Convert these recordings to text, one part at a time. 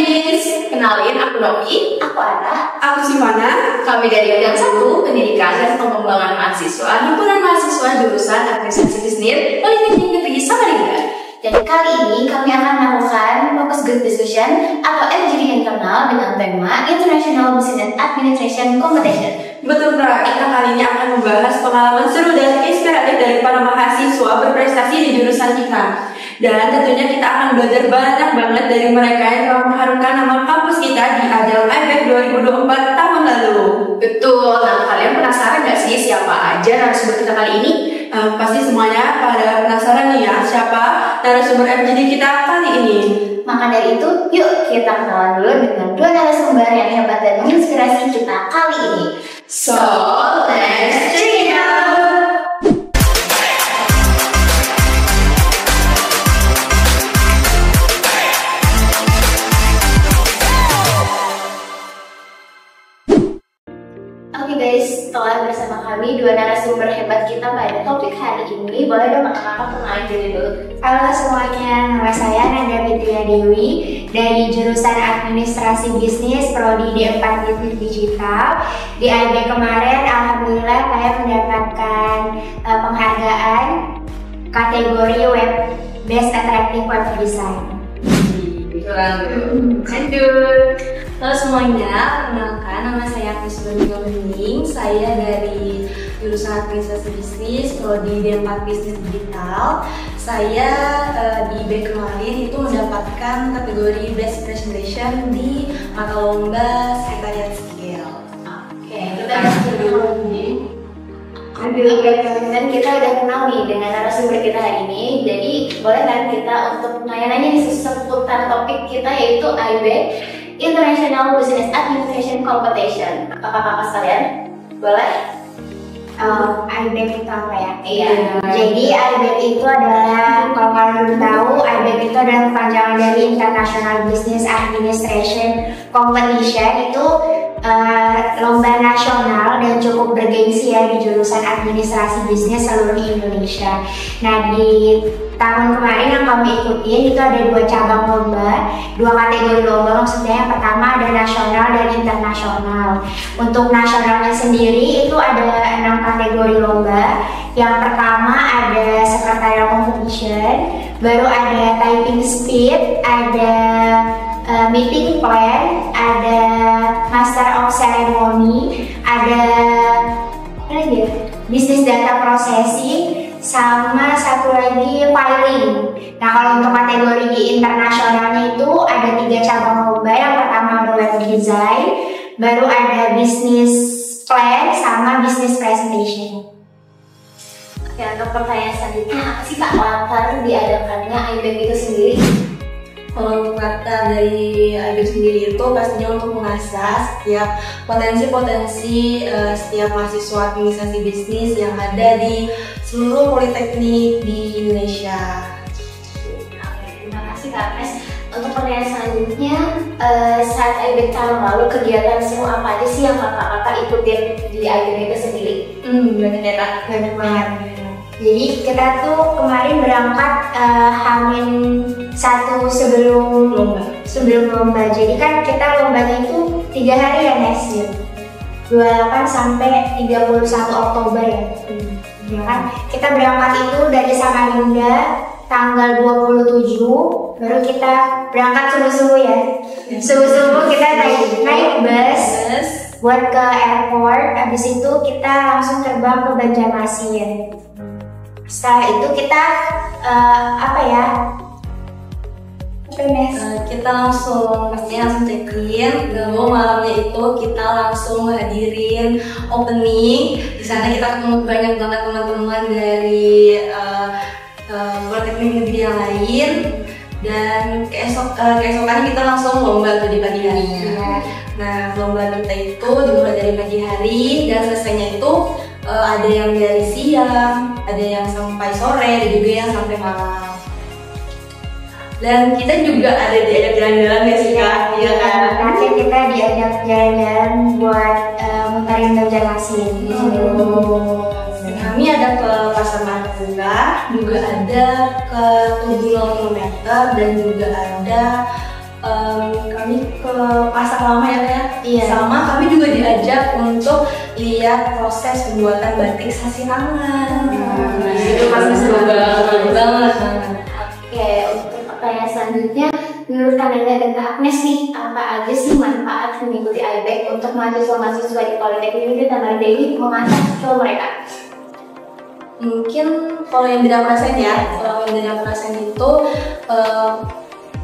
gadis, kenalin aku Novi, Aku Ara. Aku Simona. kami dari Bidang 1 Pendidikan dan Pengembangan Mahasiswa Himpunan Mahasiswa Jurusan Administrasi Bisnis Politeknik Negeri Samarinda. Dan kali ini kami akan melakukan Focus Group Discussion atau FGD internal dengan tema International Business Administration Competition. Betul Ra, kita kali ini akan membahas pengalaman seru dan inspiratif dari para mahasiswa berprestasi di jurusan kita. Dan tentunya kita akan belajar banyak banget dari mereka yang telah mengharumkan nama kampus kita di Ajang IBEK 2024 tahun lalu. Betul, nah kalian penasaran gak sih siapa aja narasumber kita kali ini? Pasti semuanya pada penasaran nih ya, siapa narasumber FGD kita kali ini. Maka dari itu, yuk kita kenalan dulu dengan dua narasumber yang hebat dan menginspirasi kita kali ini. So, let's check it out! Oke guys, setelah bersama kami dua narasumber hebat kita pada topik hari ini, boleh dong kakak kenalin diri dulu. Halo semuanya, nama saya Nanda Fitria Dewi dari jurusan Administrasi Bisnis Prodi D4 Bisnis Digital. Di IB kemarin, alhamdulillah saya mendapatkan penghargaan kategori Web Best Attractive Web Design. Halo semuanya, perkenalkan nama saya Agnes Domingo Bening. Saya dari jurusan Administrasi Bisnis Prodi D4 Bisnis Digital. Saya di IB kemarin itu mendapatkan kategori Best Presentation di mata lomba Sekretariat Skill. Oke, kita dan kita udah kenal nih dengan narasumber kita hari ini. Jadi boleh kan kita untuk nanya-nanya nih seputar topik kita yaitu IB International Business Administration Competition. Apakah kakak sekalian? Boleh? IBEK itu apa ya? Iya. Jadi IBEK itu adalah, kalau kalian belum tahu, IBEK itu adalah kepanjangan dari International Business Administration Competition. Itu lomba nasional dan cukup bergengsi ya di jurusan administrasi bisnis seluruh Indonesia. Nah, di tahun kemarin yang kami ikutin itu ada dua cabang lomba, dua kategori lomba. Maksudnya yang pertama ada nasional dan internasional. Untuk nasionalnya sendiri itu ada 6 kategori lomba. Yang pertama ada secretarial competition, baru ada typing speed, ada meeting plan, ada master of ceremony, ada apa lagi ya? Business data processing, sama satu lagi filing. Nah, kalau untuk kategori di internasionalnya itu ada 3 cabang lomba. Yang pertama ada web design, baru ada business plan, sama business presentation. Oke, untuk pertanyaan selanjutnya, apa sih kak latar diadakannya IBEK itu sendiri? Kalau untuk latar dari IB sendiri itu pastinya untuk mengasah setiap potensi-potensi setiap mahasiswa administrasi bisnis yang ada di seluruh politeknik di Indonesia. Oke, terima kasih kak Agnes. Untuk pertanyaan selanjutnya, saat IBEK tahun lalu kegiatan seru apa aja sih yang kakak-kakak ikutin di IBEK itu sendiri? Banyak ya kak. Banyak banget. Jadi kita tuh kemarin berangkat Hamin 1 sebelum lomba. Jadi kan kita lombanya itu 3 hari ya Nes, 28 sampai 31 Oktober ya. Ya kan? Kita berangkat itu dari Samarinda tanggal 27, baru kita berangkat subuh-subuh ya. Subuh-subuh kita naik bus buat ke airport. Habis itu kita langsung terbang ke Banjarmasin. Setelah itu kita Kita langsung check-in. Lalu malamnya itu kita langsung hadirin opening. Di sana kita ketemu banyak banget teman-teman dari politeknik negeri yang lain. Dan keesokannya kita langsung lomba tuh di pagi harinya. Nah, lomba kita itu dimulai dari pagi hari dan selesainya itu ada yang dari siang, ada yang sampai sore, ada juga yang sampai malam. Dan kita juga ada diajak jalan-jalan ya sih kak, iya kan? Nanti kita diajak jalan-jalan buat muterin Banjarmasin. Kami ada ke Pasar Marunda, juga ada ke Tugu 0 km dan juga ada kami ke pasar lama ya. Iya. Sama kami juga diajak untuk lihat proses pembuatan batik Sasirangan. Itu pasti seru banget. Oke, untuk pertanyaan selanjutnya, menurut Kanada dan Kak Agnes nih, apa aja sih manfaat mengikuti IBEK untuk mahasiswa-mahasiswa di Politeknik dan Taman Dewi mengasah skill mereka? Mungkin kalau yang tidak rasain itu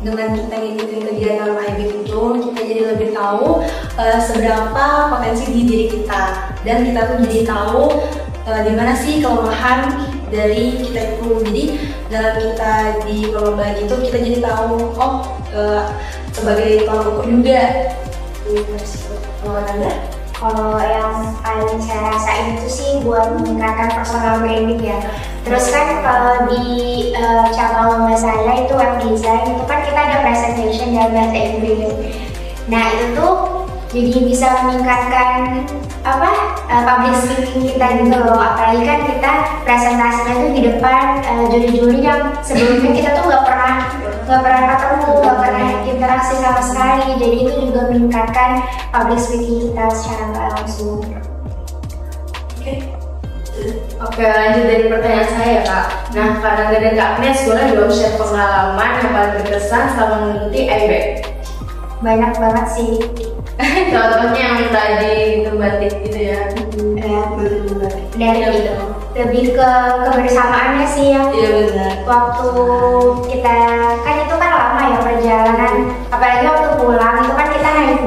dengan kita ngikutin kegiatan IBEK itu kita jadi lebih tahu seberapa potensi di diri kita, dan kita tuh jadi tahu di mana sih kelemahan dari kita itu. Jadi dalam kita di perlombaan itu kita jadi tahu sebagai tolak ukur juga. Kalau yang paling saya rasain itu sih buat meningkatkan personal branding ya. Terus kan kalau di cabang lomba saya itu web design, itu kan kita ada presentation dalam bahasa Inggris. Nah itu tuh jadi bisa meningkatkan public speaking kita gitu loh. Apalagi kan kita presentasinya tuh di depan juri-juri yang sebelumnya kita tuh nggak pernah ketemu, nggak pernah interaksi sama sekali. Jadi itu juga meningkatkan public speaking kita secara nggak langsung. Oke, lanjut dari pertanyaan saya Kak. Nah, Kak dan Kak Agnes boleh dong share pengalaman yang paling berkesan selama mengikuti IBEK? Banyak banget sih. Contohnya yang tadi gitu batik gitu ya. Dari lebih ke kebersamaannya sih yang Iya benar. waktu kita kan itu kan lama ya perjalanan, apalagi waktu pulang itu kan kita naik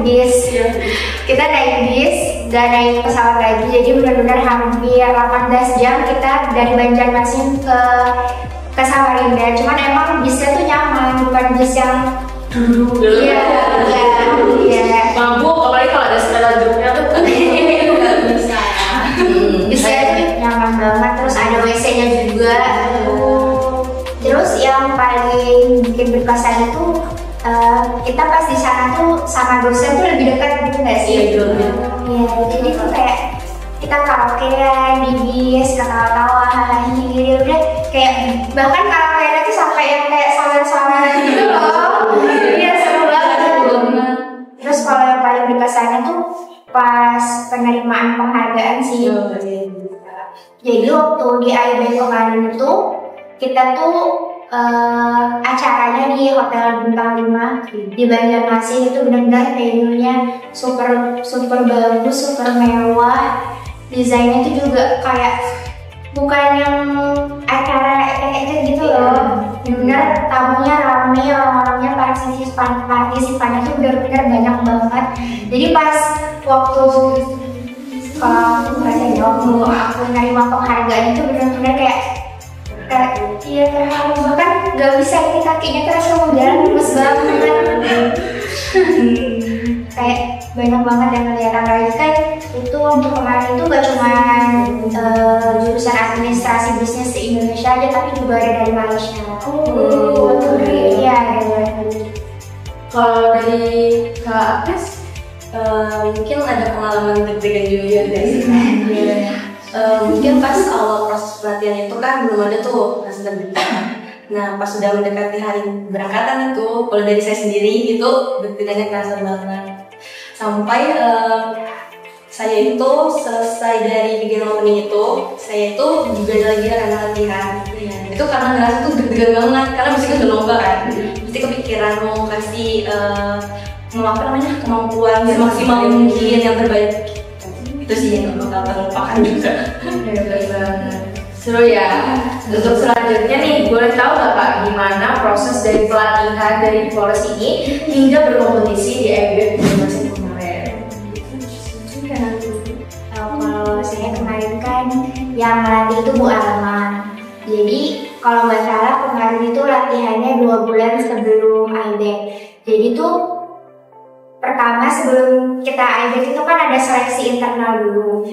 bis, gak naik pesawat lagi, jadi benar-benar hampir 18 jam kita dari Banjarmasin ke Samarinda. Cuman emang bisnya tuh nyaman, bukan bis yang Dulu. iya. Mabuk, apalagi kalau ada setelah grupnya tuh kan nggak bisa. Bisnya tuh nyaman banget, terus ada WC-nya juga. Terus yang paling bikin berkesan itu kita pas di sana tuh sama dosen tuh lebih dekat gitu nggak sih? Iya, betul. Iya, jadi tuh kayak kita karaokean di bis, ketawa-tawa, hahaha, udah kayak bahkan karaokean tuh sampai yang kayak sawer-saweran gitu loh. Iya, seru banget. Terus kalau yang paling berkesannya tuh pas penerimaan penghargaan sih. Jadi waktu di IBEK kemarin itu kita tuh acaranya di Hotel Bintang 5 di Banjarmasin, itu benar-benar venue-nya super bagus, super mewah. Desainnya itu juga kayak bukan yang acara kayak gitu loh. Benar-benar tamunya rame, orang-orangnya partisipannya tuh benar-benar banyak banget. Jadi pas waktu aku nerima penghargaan itu benar-benar kayak iya terharu, bahkan gak bisa ini kakinya terasa mau jalan lemes banget. Kayak banyak banget yang kelihatan lagi kan itu untuk kemarin itu gak cuma jurusan administrasi bisnis di Indonesia aja, tapi juga ada dari Malaysia. Iya, Kalau dari Kak Agnes, Mungkin ada pengalaman deg-degan juga guys. Mungkin pas awal proses pelatihan itu kan belum ada tuh rasa deg-degan. Nah pas sudah mendekati hari berangkatan itu, kalau dari saya sendiri itu deg-degannya kerasa banget. Sampai saya itu selesai dari bikin opening itu, saya itu juga ada lagi latihan. Itu karena ngerasa tuh deg-degan banget, karena mesti kan udah lomba kan. Mesti kepikiran mau kasih kemampuan semaksimal mungkin yang terbaik. Itu sih yang gak bakal terlupakan juga. Seru ya. Untuk selanjutnya nih, boleh tahu nggak Pak gimana proses dari pelatihan dari Polres ini hingga berkompetisi di IBEK musim kemarin? Kalau saya kemarin kan yang melatih itu Bu Alma. Jadi kalau nggak salah kemarin itu latihannya 2 bulan sebelum IBEK. Jadi tuh pertama sebelum kita IBEK itu kan ada seleksi internal dulu.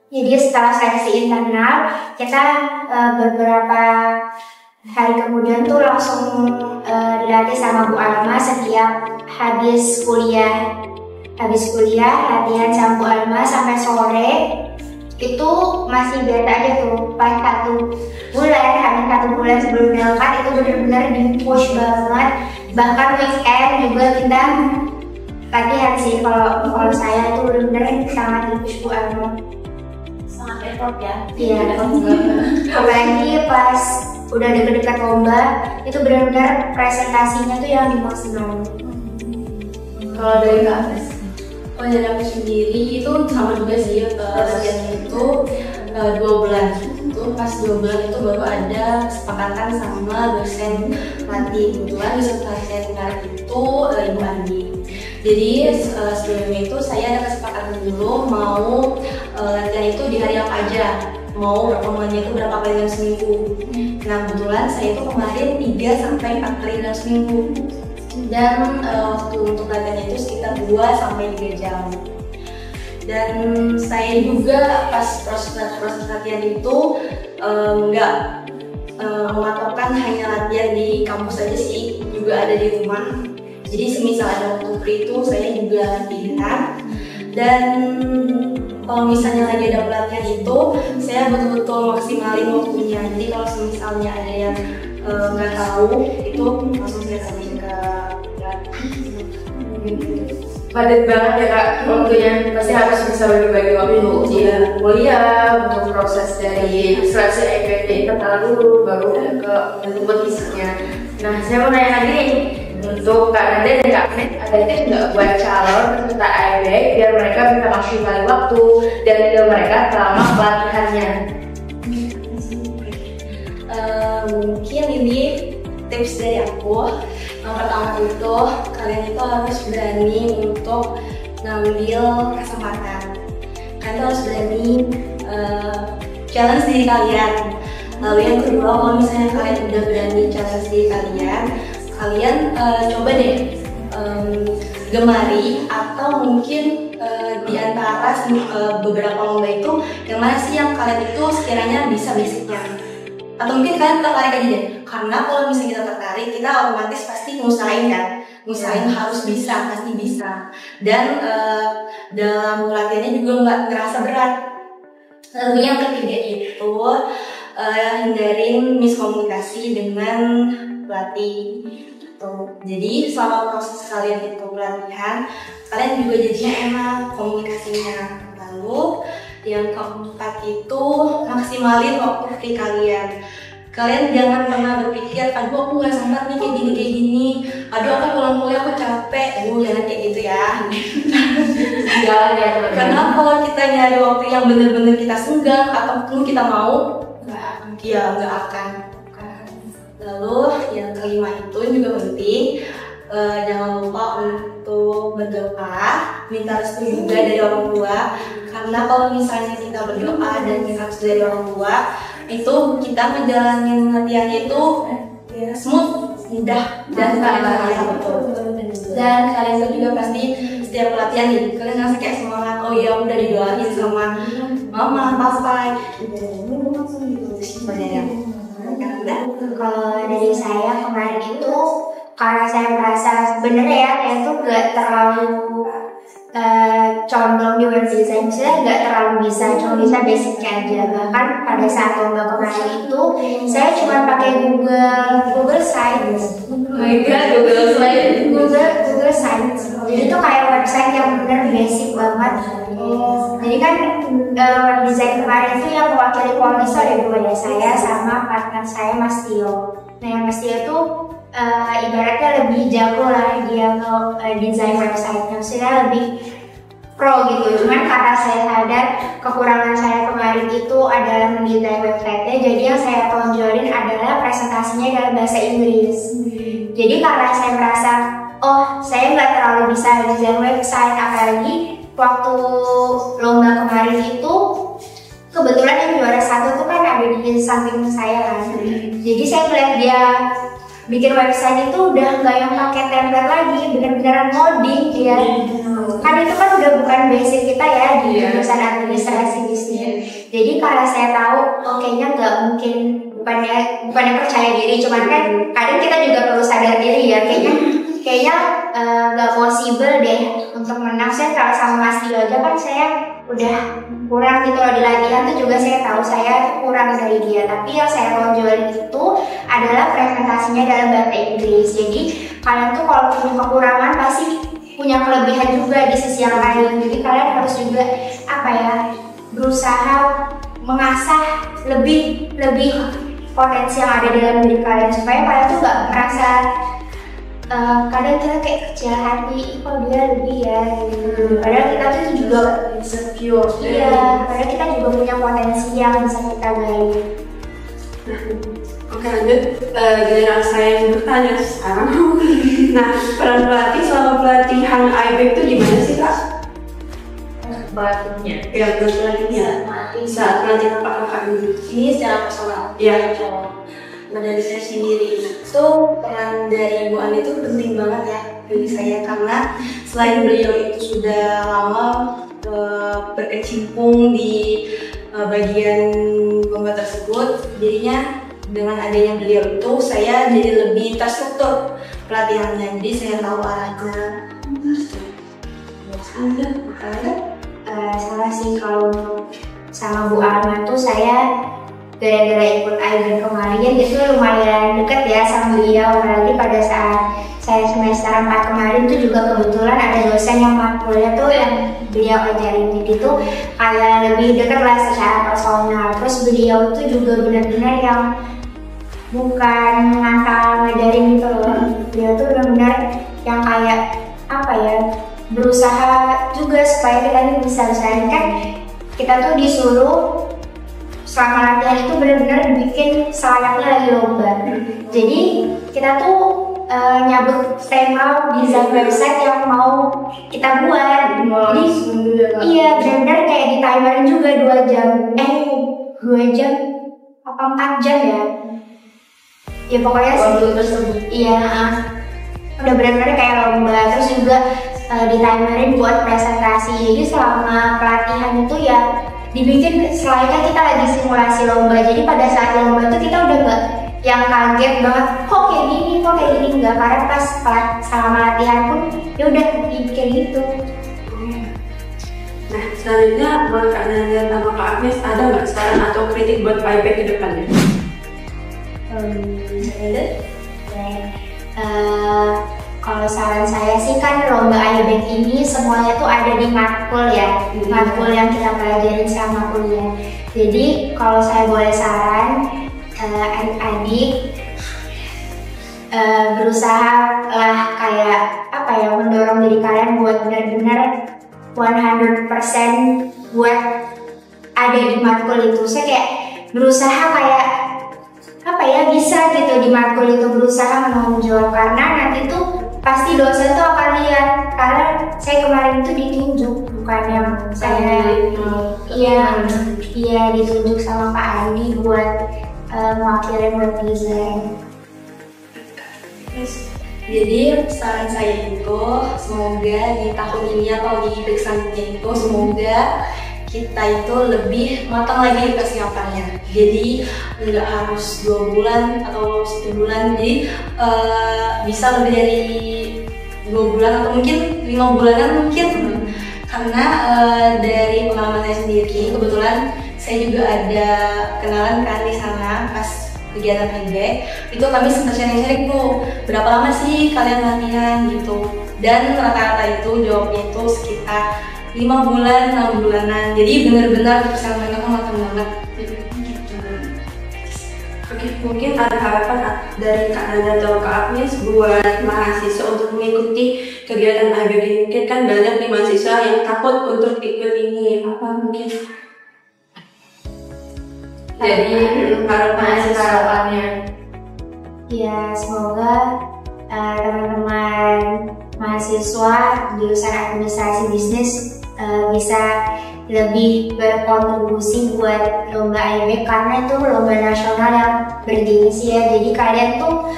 Jadi setelah seleksi internal kita beberapa hari kemudian tuh langsung dilatih sama Bu Alma setiap habis kuliah. Habis kuliah latihan sama Bu Alma sampai sore. Itu masih biasa aja tuh. Pas 1 bulan sebelum berangkat itu benar-benar di push banget bahkan weekend juga kita latihan sih. Kalau saya tuh bener-bener sangat push Sangat effort ya. iya, apalagi pas udah deket-deket lomba itu benar-benar presentasinya tuh yang dimaksimalin. Kalau dari Kak Agnes? Oh, dari aku sendiri itu sama juga sih, latihannya itu 2 bulan. Itu pas 2 bulan itu baru ada kesepakatan sama dosen pelatih. Kebetulan dosen pelatihan karet itu Ibu Andi. Jadi sebelumnya itu saya ada kesepakatan dulu mau latihan itu di hari apa aja, mau performanya itu berapa kali dalam seminggu. Nah kebetulan saya itu kemarin 3 sampai 4 kali dalam seminggu. Dan waktu untuk latihannya itu sekitar 2 sampai 3 jam. Dan saya juga pas proses latihan itu nggak mematokkan hanya latihan di kampus aja sih, juga ada di rumah. Jadi semisal ada waktu free itu saya juga latihan. Dan kalau misalnya lagi ada pelatihan itu saya betul-betul maksimalin waktunya. Jadi kalau misalnya ada yang nggak tahu itu langsung saya tanya ke Padat banget ya Kak waktunya, pasti harus bisa bagi-bagi waktu untuk kuliah, untuk proses dari seleksi EPT internal dulu, baru ke kompetisinya. Nah saya mau nanya lagi nih, untuk Kak Nanda dan Kak Agnes, ada tips nggak buat calon peserta AIB biar mereka bisa maksimalin waktu dan ide mereka selama pelatihannya? Mungkin ini tips dari aku. Yang pertama itu kalian itu harus berani untuk ngambil kesempatan. Kalian harus berani challenge diri kalian. Lalu yang kedua, kalau misalnya kalian udah berani challenge diri kalian, kalian coba deh gemari atau mungkin di antara beberapa lomba itu yang mana sih yang kalian itu sekiranya bisa basicnya. Atau mungkin kalian tertarik aja deh, karena kalau misalnya kita tertarik, kita otomatis pasti ngusahain kan, harus bisa, pasti bisa. Dan dalam latihannya juga nggak ngerasa berat. Lalu yang ketiga itu hindarin miskomunikasi dengan pelatih. Jadi selama proses kalian itu pelatihan, kalian juga jadinya enak komunikasinya. Lalu yang keempat itu maksimalin waktu free kalian. Kalian jangan pernah berpikir, aduh aku nggak sempat nih kayak gini. Aduh aku pulang kuliah aku capek. Jangan kayak gitu ya. Jangan ya teman-teman. Karena kalau kita nyari waktu yang bener-bener kita senggang atau kita mau, nggak akan. Lalu yang kelima itu juga penting. Jangan lupa untuk berdoa, minta restu juga dari orang tua. Karena kalau misalnya kita berdoa dan minta restu dari orang tua, itu kita menjalani latihannya itu smooth, mudah dan kalian betul. Dan kalian juga pasti setiap pelatihan nih, kalian ngerasa kayak semangat. Oh iya, udah didoain sama mama, papa. Kalau dari saya kemarin itu karena saya merasa sebenarnya ya saya tuh gak terlalu condong di web design, saya gak terlalu bisa, cuma bisa basicnya aja. Bahkan pada saat lomba kemarin itu saya cuma pakai Google Sites. Google Sites. Jadi itu kayak website yang benar basic banget. Jadi kan web design kemarin itu yang mewakili Polmiso ada 2, saya sama partner saya Mas Tio. Nah yang Mas Tio tuh ibaratnya lebih jago lah dia desain website, maksudnya lebih pro gitu. Cuman karena saya sadar kekurangan saya kemarin itu adalah mendesain website-nya, jadi yang saya tonjolin adalah presentasinya dalam bahasa Inggris. Jadi karena saya merasa, oh saya nggak terlalu bisa desain website, apalagi waktu lomba kemarin itu kebetulan yang juara 1 tuh kan ada di samping saya kan. Jadi saya melihat dia bikin website itu udah nggak yang pakai template lagi, bener-beneran ngoding dia. Kan itu kan udah bukan basic kita ya di jurusan administrasi bisnis. Jadi karena saya tahu, oh kayaknya nggak mungkin, bukannya percaya diri, cuman kan kadang kita juga perlu sadar diri ya, kayaknya nggak possible deh untuk menang. Saya kalau sama Mas Tio aja kan saya udah kurang gitu loh di latihan tuh juga saya tahu saya kurang dari dia, tapi yang saya tonjolin itu adalah presentasinya dalam bahasa Inggris. Jadi kalian tuh kalau punya kekurangan pasti punya kelebihan juga di sisi yang lain, jadi kalian harus juga apa ya, berusaha mengasah lebih potensi yang ada dalam diri kalian supaya kalian tuh gak merasa kadang kita kayak kecil hati, kok dia lebih ya gitu. Padahal kita tuh juga insecure. iya, padahal kita juga punya potensi yang bisa kita gali. Oke, lanjut. Giliran saya yang bertanya sekarang. Nah, peran pelatih selama pelatihan IBEC itu gimana sih, Kak? Pelatihnya. Ya, peran pelatihnya saat pelatihan kakak ini. Ini secara personal. Iya. Nah, dari saya sendiri itu peran dari Bu Ani itu penting banget ya bagi saya, karena selain beliau itu sudah lama berkecimpung di bagian lomba tersebut, jadinya dengan adanya beliau itu saya jadi lebih terstruktur pelatihannya, jadi saya tahu arahnya. Salah sih kalau untuk sama Bu Alma tuh saya gara-gara ikut IBEC kemarin itu lumayan deket ya sama beliau, apalagi pada saat saya semester 4 kemarin tuh juga kebetulan ada dosen yang matkulnya tuh yang beliau ajarin, jadi tuh kayak lebih deket lah secara personal. Terus beliau tuh juga benar-benar yang bukan ngasal ngajarin gitu loh, beliau tuh benar-benar yang kayak apa ya, berusaha juga supaya kita ini bisa kan kita tuh disuruh selama latihan itu benar-benar bikin selayaknya lagi lomba. Jadi kita tuh nyabut tema desain website yang mau kita buat. Jadi iya benar-benar kayak di timerin juga 2 jam, 2 jam apa 4 jam ya. Ya pokoknya sih. Iya, udah benar-benar kayak lomba. Terus juga di timerin buat presentasi. Jadi selama pelatihan itu ya dibikin selayaknya kita lagi simulasi lomba. Jadi pada saat lomba itu kita udah gak yang kaget banget, kok kayak gini enggak, karena pas selama latihan pun ya udah kayak gitu. Nah, selanjutnya buat Kak Nadia sama Kak Agnes, ada nggak saran atau kritik buat IBEC ke depannya? Kalau saran saya sih kan lomba IBEC ini semuanya tuh ada di matkul ya, matkul yang kita pelajarin selama kuliah. Jadi kalau saya boleh saran, adik-adik berusaha lah kayak apa ya, mendorong diri kalian buat benar-benar 100% buat ada di matkul itu. Saya kayak berusaha kayak apa ya, bisa gitu di matkul itu berusaha menonjol, karena nanti tuh pasti dosen tuh akan lihat, karena saya kemarin tuh ditunjuk, bukan yang saya iya ditunjuk sama Pak Andi buat mewakilin web design. Jadi saran saya itu semoga di tahun ini atau di IBEC selanjutnya itu semoga kita itu lebih matang lagi persiapannya. Jadi nggak harus 2 bulan atau 1 bulan, jadi bisa lebih dari 2 bulan atau mungkin 5 bulanan mungkin. Karena dari pengalaman saya sendiri, kebetulan saya juga ada kenalan kan di sana pas kegiatan IBEC, itu kami sempat sharing-sharing tuh berapa lama sih kalian latihan gitu, dan rata-rata itu jawabnya itu sekitar 5 bulan, 6 bulanan. Jadi benar-benar persiapan mereka matang banget. Oke, mungkin ada harapan dari Kak Nadia atau Kak Agnes buat mahasiswa untuk mengikuti kegiatan IBEC ini. Mungkin kan banyak nih mahasiswa yang takut untuk ikut ini. Apa mungkin? Jadi harapannya Ya, semoga teman-teman mahasiswa jurusan administrasi bisnis bisa lebih berkontribusi buat lomba IBEC, karena itu lomba nasional yang bergengsi ya. Jadi kalian tuh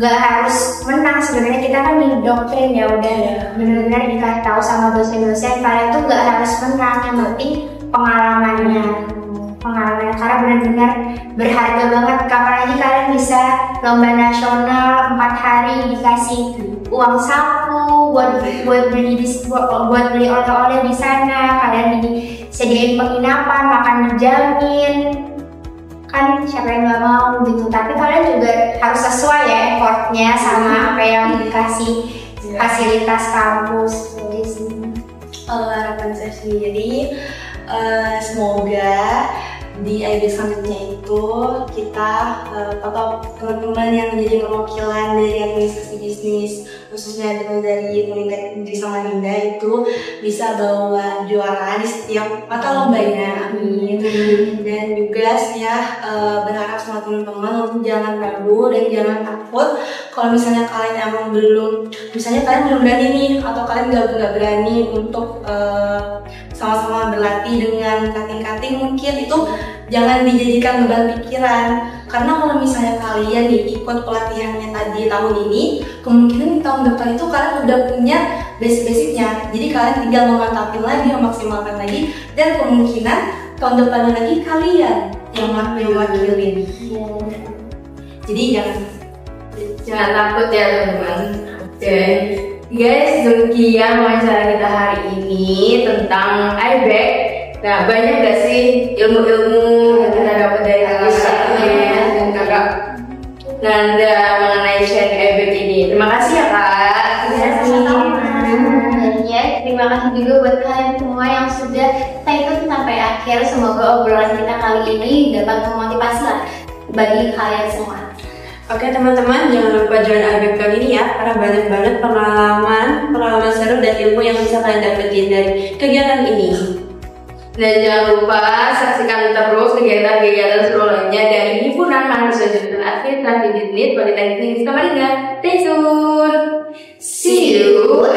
gak harus menang, sebenarnya kita kan didoktrin ya, udah benar-benar dikasih tahu sama dosen-dosen kalian tuh gak harus menang, yang penting pengalamannya. pengalaman karena benar-benar berharga banget. Kapan aja kalian bisa lomba nasional 4 hari dikasih uang saku buat beli oleh-oleh di sana, kalian disediain penginapan, makan dijamin, kan siapa yang nggak mau gitu. Tapi kalian juga harus sesuai ya effortnya sama apa yang dikasih fasilitas kampus. Harapan saya sendiri semoga di IB selanjutnya itu kita atau teman-teman yang menjadi perwakilan dari administrasi bisnis khususnya dari Unintek Negeri Samarinda itu bisa bawa juara di setiap mata lombanya, amin. Dan juga saya berharap sama teman-teman untuk jangan ragu dan jangan takut kalau misalnya kalian emang misalnya kalian belum berani nih atau kalian nggak berani untuk sama-sama berlatih dengan kating-kating, mungkin itu jangan dijadikan beban pikiran. Karena kalau misalnya kalian nih ikut pelatihannya tadi tahun ini, kemungkinan di tahun depan itu kalian udah punya basic-basicnya. Jadi kalian tinggal memantapin lagi, memaksimalkan lagi, dan kemungkinan tahun depannya lagi kalian yang mewakilin. Jadi jangan takut ya teman-teman. Oke. Guys, demikian wawancara kita hari ini tentang IBEK. Nah, banyak gak sih ilmu-ilmu yang kita dapat dari kisahnya dan kakak Nanda mengenai sharing IBEK ini. Terima kasih ya kak. Terima kasih juga buat kalian semua yang sudah stay tune sampai akhir. Semoga obrolan kita kali ini dapat memotivasi lah bagi kalian semua. Oke teman-teman, jangan lupa join IBEK kali ini ya, karena banyak banget pengalaman seru dan ilmu yang bisa kalian dapetin dari kegiatan ini. Dan jangan lupa saksikan terus kegiatan-kegiatan seru lainnya dari himpunan mahasiswa jurusan administrasi bisnis Politeknik Samarinda. Stay tune. See you.